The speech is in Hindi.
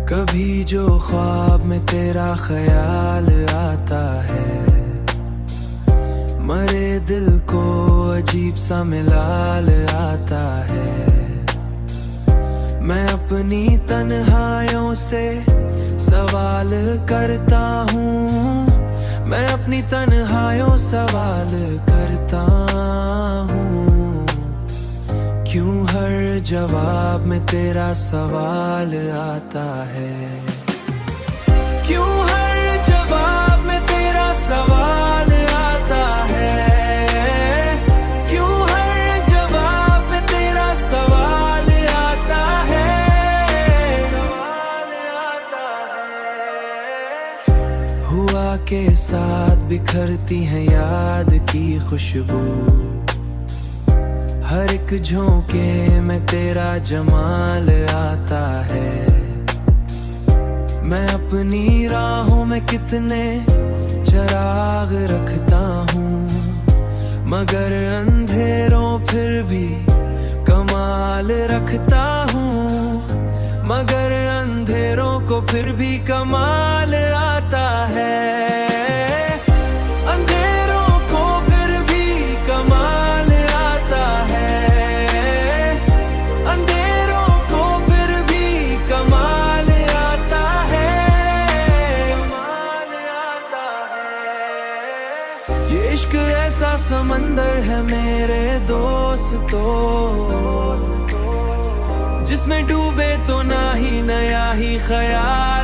कभी जो ख्वाब में तेरा ख्याल आता है, मरे दिल को अजीब सा मिलाल आता है। मैं अपनी तन्हाइयों से सवाल करता हूँ, मैं अपनी तन्हाइयों सवाल करता हूँ। क्यों हर जवाब में तेरा सवाल आता है, क्यों हर जवाब में तेरा सवाल आता है, क्यों हर जवाब में तेरा सवाल आता है, सवाल आता है। हुआ के साथ बिखरती है याद की खुशबू, हर एक झोंके में तेरा जमाल आता है। मैं अपनी राहों में कितने चिराग रखता हूँ, मगर अंधेरों फिर भी कमाल रखता हूँ, मगर अंधेरों को फिर भी कमाल आता है। ये इश्क ऐसा समंदर है मेरे दोस्तों, जिसमें डूबे तो ना ही नया ही ख्याल